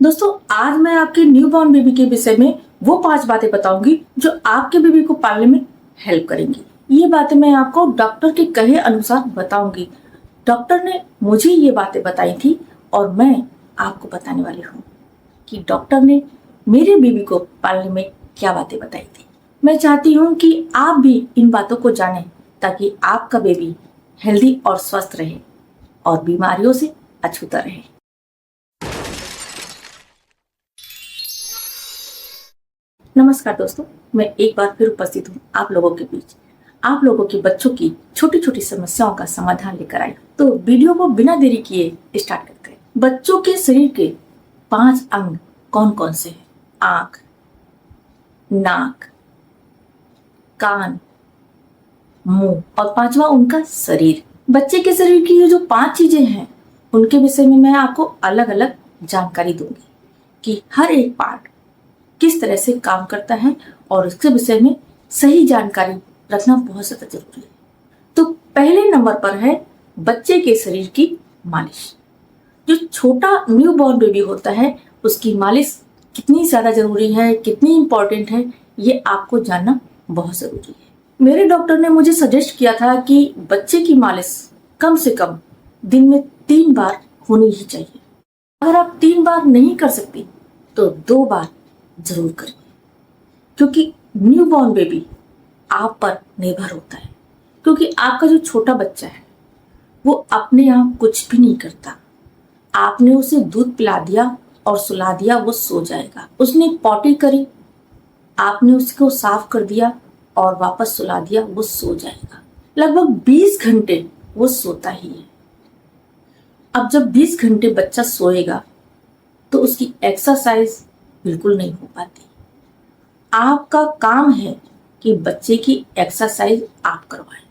दोस्तों, आज मैं आपके न्यूबॉर्न बेबी के विषय में वो 5 बातें बताऊंगी जो आपके बेबी को पालने में हेल्प करेंगी। ये बातें मैं आपको डॉक्टर के कहे अनुसार बताऊंगी। डॉक्टर ने मुझे ये बातें बताई थी और मैं आपको बताने वाली हूँ कि डॉक्टर ने मेरे बेबी को पालने में क्या बातें बताई थी। मैं चाहती हूँ कि आप भी इन बातों को जानें ताकि आपका बेबी हेल्दी और स्वस्थ रहे और बीमारियों से अछूता रहे। नमस्कार दोस्तों, मैं एक बार फिर उपस्थित हूँ आप लोगों के बीच, आप लोगों के बच्चों की छोटी छोटी समस्याओं का समाधान लेकर आई। तो वीडियो को बिना देरी किए स्टार्ट करते हैं। बच्चों के शरीर के 5 अंग कौन कौन से हैं? आंख, नाक, कान, मुंह और 5वां उनका शरीर। बच्चे के शरीर की ये जो 5 चीजें हैं उनके विषय में मैं आपको अलग अलग जानकारी दूंगी कि हर एक पार्ट किस तरह से काम करता है और इसके विषय में सही जानकारी रखना बहुत ज्यादा जरूरी है। तो पहले नंबर पर है बच्चे के शरीर की मालिश। जो छोटा न्यूबॉर्न बेबी होता है उसकी मालिश कितनी ज्यादा जरूरी है, कितनी इंपॉर्टेंट है, ये आपको जानना बहुत जरूरी है। मेरे डॉक्टर ने मुझे सजेस्ट किया था कि बच्चे की मालिश कम से कम दिन में 3 बार होनी ही चाहिए। अगर आप 3 बार नहीं कर सकती तो 2 बार जरूर करिए, क्योंकि न्यूबॉर्न बेबी आप पर निर्भर होता है। क्योंकि आपका जो छोटा बच्चा है वो अपने आप कुछ भी नहीं करता। आपने उसे दूध पिला दिया और सुला दिया, वो सो जाएगा। उसने पॉटी करी, आपने उसको साफ कर दिया और वापस सुला दिया, वो सो जाएगा। लगभग 20 घंटे वो सोता ही है। अब जब 20 घंटे बच्चा सोएगा तो उसकी एक्सरसाइज बिल्कुल नहीं हो पाती। आपका काम है कि बच्चे की एक्सरसाइज आप करवाएं।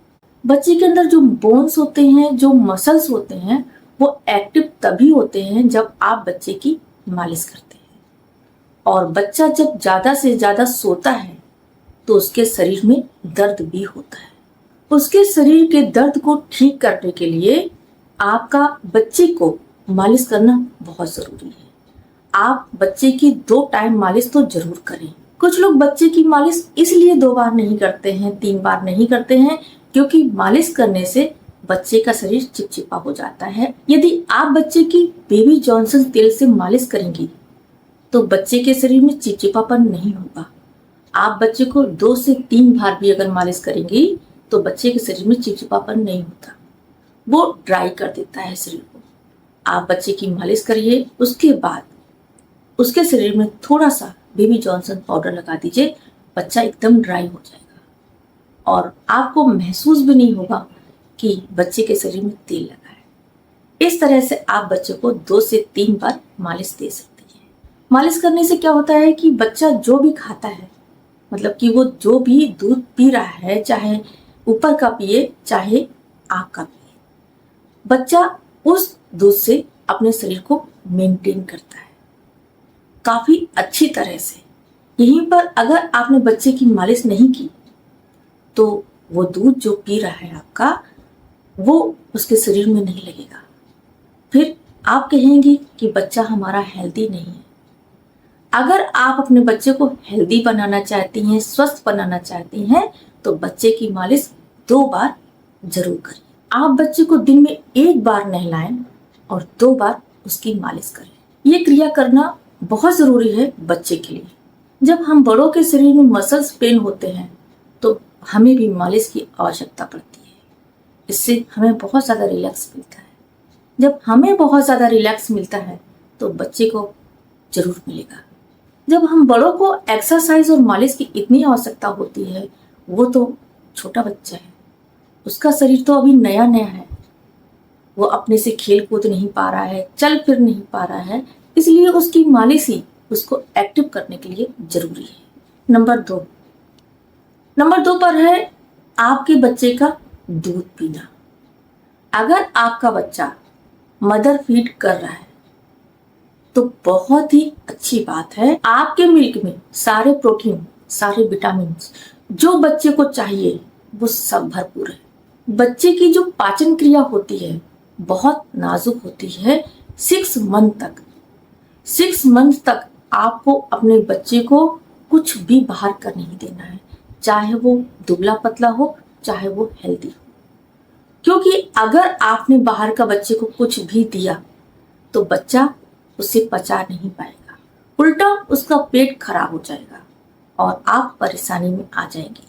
बच्चे के अंदर जो बोन्स होते हैं, जो मसल्स होते हैं, वो एक्टिव तभी होते हैं जब आप बच्चे की मालिश करते हैं। और बच्चा जब ज्यादा से ज्यादा सोता है तो उसके शरीर में दर्द भी होता है। उसके शरीर के दर्द को ठीक करने के लिए आपका बच्चे को मालिश करना बहुत जरूरी है। आप बच्चे की 2 टाइम मालिश तो जरूर करें। कुछ लोग बच्चे की मालिश इसलिए 2 बार नहीं करते हैं, 3 बार नहीं करते हैं, क्योंकि मालिश करने से बच्चे का शरीर चिपचिपा हो जाता है। यदि आप बच्चे की बेबी जॉनसन तेल से मालिश करेंगी तो बच्चे के शरीर में चिपचिपापन नहीं होगा। आप बच्चे को 2 से 3 बार भी अगर मालिश करेंगी तो बच्चे के शरीर में चिपचिपापन नहीं होता, वो ड्राई कर देता है शरीर को। आप बच्चे की मालिश करिए, उसके बाद उसके शरीर में थोड़ा सा बेबी जॉनसन पाउडर लगा दीजिए, बच्चा एकदम ड्राई हो जाएगा और आपको महसूस भी नहीं होगा कि बच्चे के शरीर में तेल लगा है। इस तरह से आप बच्चे को 2 से 3 बार मालिश दे सकती हैं। मालिश करने से क्या होता है कि बच्चा जो भी खाता है, मतलब कि वो जो भी दूध पी रहा है, चाहे ऊपर का पिए चाहे आँख का पिए, बच्चा उस दूध से अपने शरीर को मेंटेन करता है काफी अच्छी तरह से। यहीं पर अगर आपने बच्चे की मालिश नहीं की तो वो दूध जो पी रहा है आपका, वो उसके शरीर में नहीं लगेगा। फिर आप कहेंगे कि बच्चा हमारा हेल्दी नहीं है। अगर आप अपने बच्चे को हेल्दी बनाना चाहती हैं, स्वस्थ बनाना चाहती हैं, तो बच्चे की मालिश 2 बार जरूर करें। आप बच्चे को दिन में 1 बार नहलाएं और 2 बार उसकी मालिश करें। ये क्रिया करना बहुत जरूरी है बच्चे के लिए। जब हम बड़ों के शरीर में मसल्स पेन होते हैं तो हमें भी मालिश की आवश्यकता पड़ती है। इससे हमें बहुत ज्यादा रिलैक्स मिलता है। जब हमें बहुत ज्यादा रिलैक्स मिलता है तो बच्चे को जरूर मिलेगा। जब हम बड़ों को एक्सरसाइज और मालिश की इतनी आवश्यकता होती है, वो तो छोटा बच्चा है, उसका शरीर तो अभी नया नया है, वो अपने से खेल कूद नहीं पा रहा है, चल फिर नहीं पा रहा है, इसलिए उसकी मालिश ही उसको एक्टिव करने के लिए जरूरी है। नंबर 2 पर है आपके बच्चे का दूध पीना। अगर आपका बच्चा मदर फीड कर रहा है तो बहुत ही अच्छी बात है। आपके मिल्क में सारे प्रोटीन, सारे विटामिन जो बच्चे को चाहिए वो सब भरपूर है। बच्चे की जो पाचन क्रिया होती है बहुत नाजुक होती है 6 मंथ तक। 6 मंथ तक आपको अपने बच्चे को कुछ भी बाहर का नहीं देना है, चाहे वो दुबला पतला हो, चाहे वो हेल्दी हो। क्योंकि अगर आपने बाहर का बच्चे को कुछ भी दिया तो बच्चा उसे पचा नहीं पाएगा, उल्टा उसका पेट खराब हो जाएगा और आप परेशानी में आ जाएंगे।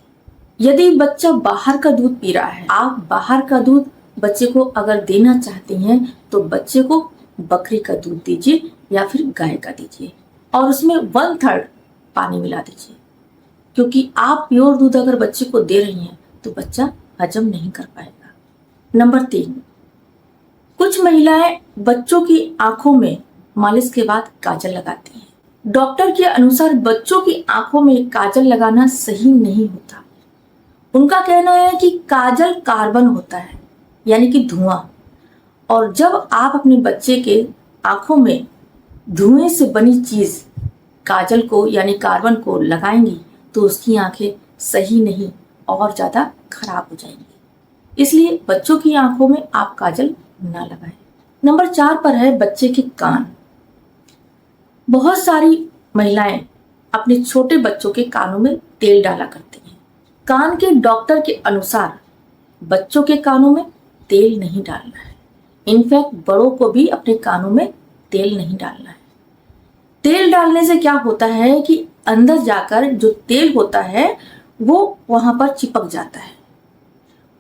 यदि बच्चा बाहर का दूध पी रहा है, आप बाहर का दूध बच्चे को अगर देना चाहते हैं तो बच्चे को बकरी का दूध दीजिए या फिर गाय का दीजिए और उसमें 1/3 पानी मिला दीजिए। क्योंकि आप प्योर दूध अगर बच्चे को दे रही हैं तो बच्चा हजम नहीं कर पाएगा। नंबर 3, कुछ महिलाएं बच्चों की आंखों में मालिश के बाद काजल लगाती हैं। डॉक्टर के अनुसार बच्चों की आंखों में काजल लगाना सही नहीं होता। उनका कहना है कि काजल कार्बन होता है, यानी कि धुआं, और जब आप अपने बच्चे के आंखों में धुएं से बनी चीज काजल को यानी कार्बन को लगाएंगी तो उसकी आंखें सही नहीं और ज्यादा खराब हो जाएंगी। इसलिए बच्चों की आंखों में आप काजल ना लगाएं। नंबर 4 पर है बच्चे के कान। बहुत सारी महिलाएं अपने छोटे बच्चों के कानों में तेल डाला करती हैं। कान के डॉक्टर के अनुसार बच्चों के कानों में तेल नहीं डालना है। इनफैक्ट बड़ों को भी अपने कानों में तेल नहीं डालना है। तेल डालने से क्या होता है कि अंदर जाकर जो तेल होता है वो वहां पर चिपक जाता है,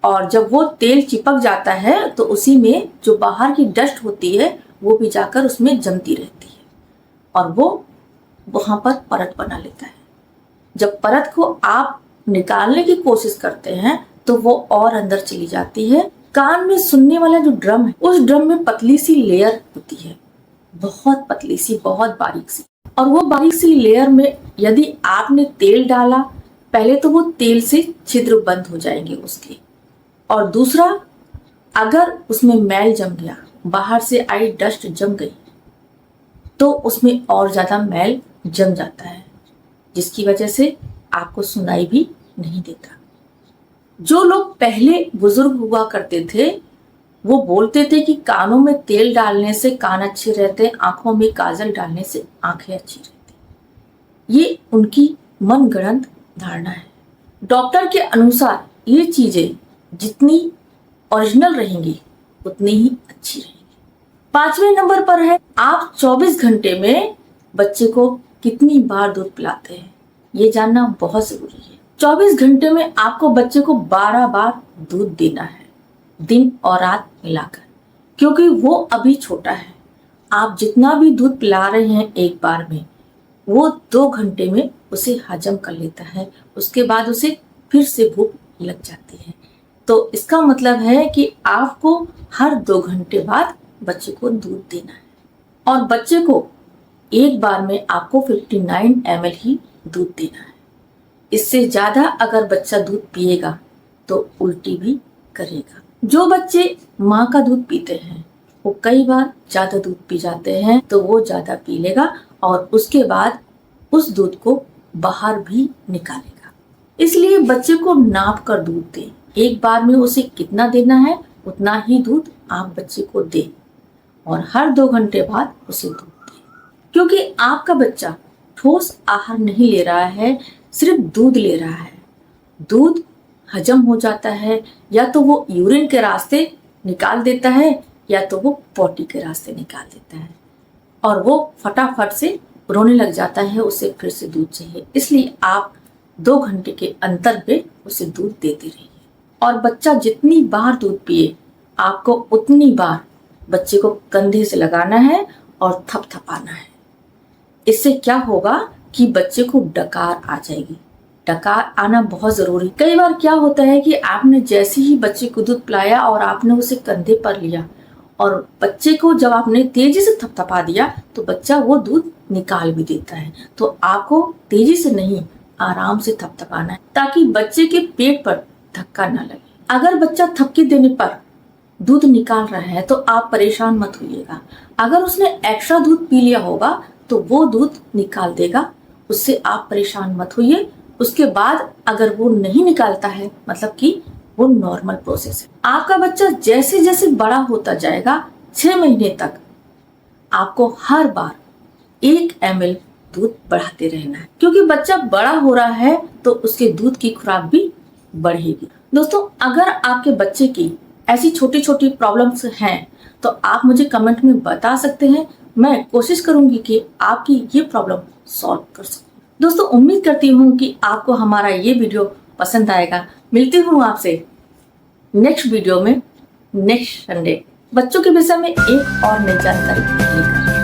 और जब वो तेल चिपक जाता है तो उसी में जो बाहर की डस्ट होती है वो भी जाकर उसमें जमती रहती है और वो वहां पर परत बना लेता है। जब परत को आप निकालने की कोशिश करते हैं तो वो और अंदर चली जाती है। कान में सुनने वाला जो ड्रम है उस ड्रम में पतली सी लेयर होती है, बहुत पतली सी, बहुत बारीक सी, और वो बारीक सी लेयर में यदि आपने तेल डाला, पहले तो वो तेल से छिद्र बंद हो जाएंगे उसके, और दूसरा अगर उसमें मैल जम गया, बाहर से आई डस्ट जम गई तो उसमें और ज्यादा मैल जम जाता है, जिसकी वजह से आपको सुनाई भी नहीं देता। जो लोग पहले बुजुर्ग हुआ करते थे वो बोलते थे कि कानों में तेल डालने से कान अच्छे रहते, आंखों में काजल डालने से आंखें अच्छी रहती। ये उनकी मनगढ़ंत धारणा है। डॉक्टर के अनुसार ये चीजें जितनी ओरिजिनल रहेंगी उतनी ही अच्छी रहेंगी। 5वें नंबर पर है आप 24 घंटे में बच्चे को कितनी बार दूध पिलाते हैं। ये जानना बहुत जरूरी है। 24 घंटे में आपको बच्चे को 12 बार दूध देना है, दिन और रात मिलाकर, क्योंकि वो अभी छोटा है। आप जितना भी दूध पिला रहे हैं एक बार में, वो 2 घंटे में उसे हजम कर लेता है, उसके बाद उसे फिर से भूख लग जाती है। तो इसका मतलब है कि आपको हर 2 घंटे बाद बच्चे को दूध देना है, और बच्चे को एक बार में आपको 59 ml ही दूध देना है। इससे ज्यादा अगर बच्चा दूध पिएगा तो उल्टी भी करेगा। जो बच्चे माँ का दूध पीते हैं वो कई बार ज्यादा दूध पी जाते हैं, तो वो ज्यादा पी लेगा और उसके बाद उस दूध को बाहर भी निकालेगा। इसलिए बच्चे को नाप कर दूध दें। एक बार में उसे कितना देना है उतना ही दूध आप बच्चे को दें, और हर 2 घंटे बाद उसे दूध दें। क्योंकि आपका बच्चा ठोस आहार नहीं ले रहा है, सिर्फ दूध ले रहा है। दूध हजम हो जाता है, या तो वो यूरिन के रास्ते निकाल देता है या तो वो पॉटी के रास्ते निकाल देता है, और वो फटाफट से रोने लग जाता है, उसे फिर से दूध चाहिए। इसलिए आप 2 घंटे के अंतर पे उसे दूध देते रहिए, और बच्चा जितनी बार दूध पिए आपको उतनी बार बच्चे को कंधे से लगाना है और थपथपाना है। इससे क्या होगा कि बच्चे को डकार आ जाएगी। डकार आना बहुत जरूरी। कई बार क्या होता है कि आपने जैसे ही बच्चे को दूध पिलाया और आपने उसे कंधे पर लिया, और बच्चे को जब आपने तेजी से थपथपा दिया तो बच्चा वो दूध निकाल भी देता है। तो आपको तेजी से नहीं, आराम से थपथपाना है, ताकि बच्चे के पेट पर धक्का ना लगे। अगर बच्चा थपकी देने पर दूध निकाल रहा है तो आप परेशान मत होइएगा। अगर उसने एक्स्ट्रा दूध पी लिया होगा तो वो दूध निकाल देगा, उससे आप परेशान मत होइए। उसके बाद अगर वो नहीं निकालता है मतलब कि वो नॉर्मल प्रोसेस है। आपका बच्चा जैसे जैसे बड़ा होता जाएगा, 6 महीने तक आपको हर बार 1 ml दूध बढ़ाते रहना है, क्योंकि बच्चा बड़ा हो रहा है तो उसके दूध की खुराक भी बढ़ेगी। दोस्तों, अगर आपके बच्चे की ऐसी छोटी छोटी प्रॉब्लम्स हैं तो आप मुझे कमेंट में बता सकते हैं। मैं कोशिश करूंगी कि आपकी ये प्रॉब्लम सॉल्व कर सकूं। दोस्तों, उम्मीद करती हूँ कि आपको हमारा ये वीडियो पसंद आएगा। मिलती हूँ आपसे नेक्स्ट वीडियो में नेक्स्ट संडे बच्चों के विषय में एक और नई जानकारी लेकर।